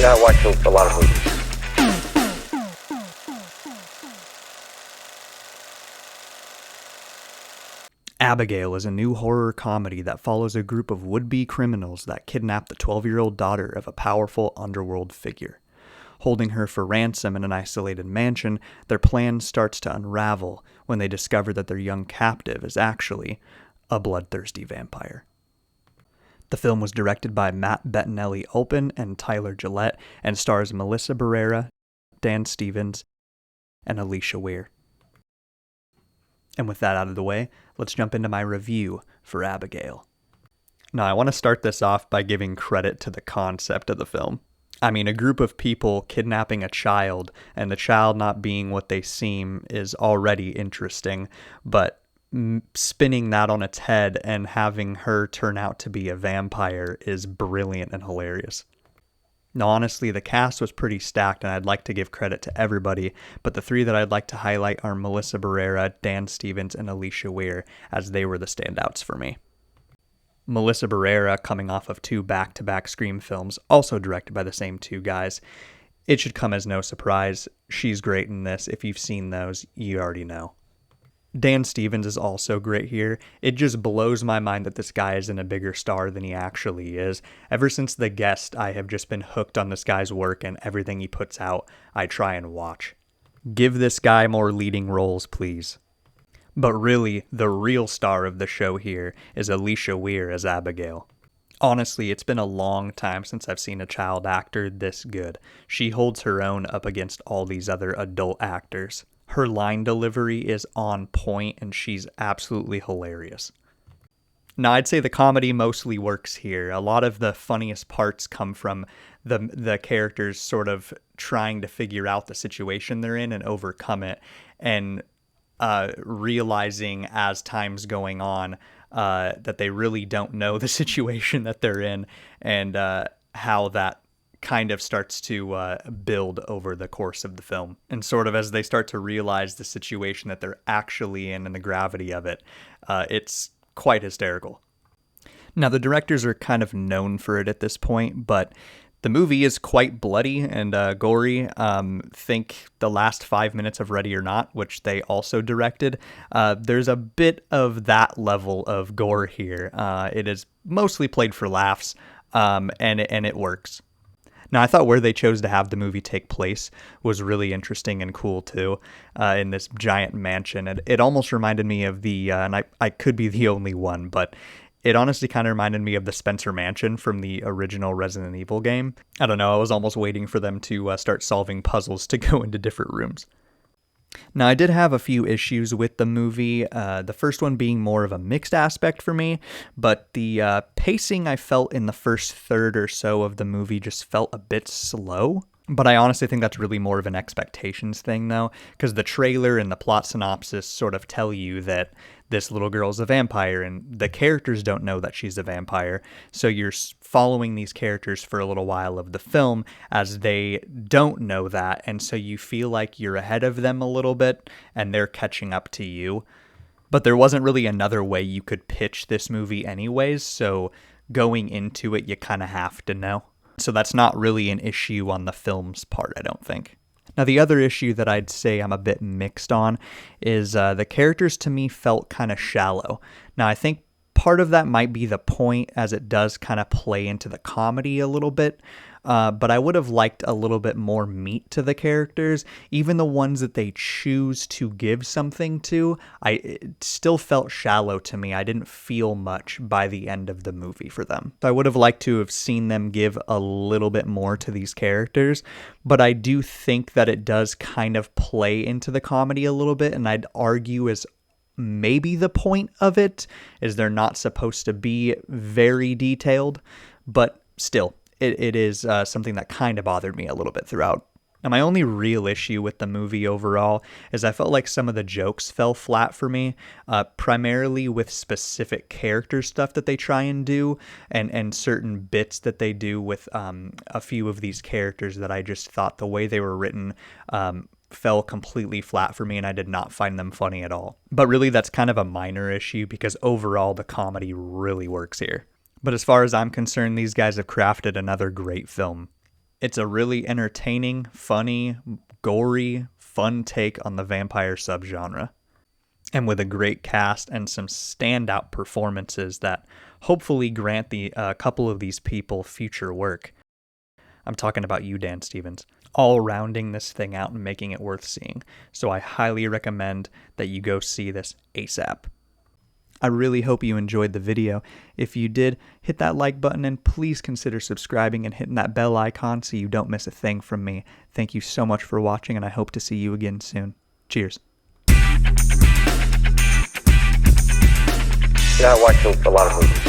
I watch a lot of movies. Abigail is a new horror comedy that follows a group of would-be criminals that kidnap the 12-year-old daughter of a powerful underworld figure. Holding her for ransom in an isolated mansion, their plan starts to unravel when they discover that their young captive is actually a bloodthirsty vampire. The film was directed by Matt Bettinelli-Olpin and Tyler Gillette and stars Melissa Barrera, Dan Stevens, and Alicia Weir. And with that out of the way, let's jump into my review for Abigail. Now, I want to start this off by giving credit to the concept of the film. I mean, a group of people kidnapping a child and the child not being what they seem is already interesting, but spinning that on its head and having her turn out to be a vampire is brilliant and hilarious. Now, honestly, the cast was pretty stacked, and I'd like to give credit to everybody, but the three that I'd like to highlight are Melissa Barrera, Dan Stevens, and Alicia Weir, as they were the standouts for me. Melissa Barrera, coming off of 2 back-to-back Scream films, also directed by the same 2 guys. It should come as no surprise. She's great in this. If you've seen those, you already know. Dan Stevens is also great here. It just blows my mind that this guy isn't a bigger star than he actually is. Ever since The Guest, I have just been hooked on this guy's work, and everything he puts out, I try and watch. Give this guy more leading roles, please. But really, the real star of the show here is Alicia Weir as Abigail. Honestly, it's been a long time since I've seen a child actor this good. She holds her own up against all these other adult actors. Her line delivery is on point, and she's absolutely hilarious. Now, I'd say the comedy mostly works here. A lot of the funniest parts come from the characters sort of trying to figure out the situation they're in and overcome it, and realizing as time's going on that they really don't know the situation that they're in, and how that kind of starts to build over the course of the film. And sort of as they start to realize the situation that they're actually in and the gravity of it, it's quite hysterical. Now, the directors are kind of known for it at this point, but the movie is quite bloody and gory. Think the last 5 minutes of Ready or Not, which they also directed. There's a bit of that level of gore here. It is mostly played for laughs, and it works. Now, I thought where they chose to have the movie take place was really interesting and cool, too, in this giant mansion. It almost reminded me of and I could be the only one, but it honestly kind of reminded me of the Spencer Mansion from the original Resident Evil game. I don't know, I was almost waiting for them to start solving puzzles to go into different rooms. Now, I did have a few issues with the movie, the first one being more of a mixed aspect for me, but the pacing I felt in the first third or so of the movie just felt a bit slow. But I honestly think that's really more of an expectations thing, though, because the trailer and the plot synopsis sort of tell you that this little girl's a vampire, and the characters don't know that she's a vampire. So you're following these characters for a little while of the film as they don't know that, and so you feel like you're ahead of them a little bit, and they're catching up to you. But there wasn't really another way you could pitch this movie anyways, so going into it, you kind of have to know. So that's not really an issue on the film's part, I don't think. Now, the other issue that I'd say I'm a bit mixed on is the characters to me felt kind of shallow. Now, I think part of that might be the point, as it does kind of play into the comedy a little bit. But I would have liked a little bit more meat to the characters. Even the ones that they choose to give something to, it still felt shallow to me. I didn't feel much by the end of the movie for them. So I would have liked to have seen them give a little bit more to these characters. But I do think that it does kind of play into the comedy a little bit. And I'd argue is maybe the point of it is they're not supposed to be very detailed. But still, it is something that kind of bothered me a little bit throughout. Now, my only real issue with the movie overall is I felt like some of the jokes fell flat for me, primarily with specific character stuff that they try and do, and certain bits that they do with a few of these characters that I just thought the way they were written fell completely flat for me, and I did not find them funny at all. But really, that's kind of a minor issue because overall the comedy really works here. But as far as I'm concerned, these guys have crafted another great film. It's a really entertaining, funny, gory, fun take on the vampire subgenre. And with a great cast and some standout performances that hopefully grant the couple of these people future work. I'm talking about you, Dan Stevens, all rounding this thing out and making it worth seeing. So I highly recommend that you go see this ASAP. I really hope you enjoyed the video. If you did, hit that like button and please consider subscribing and hitting that bell icon so you don't miss a thing from me. Thank you so much for watching, and I hope to see you again soon. Cheers. I watch a lot of movies.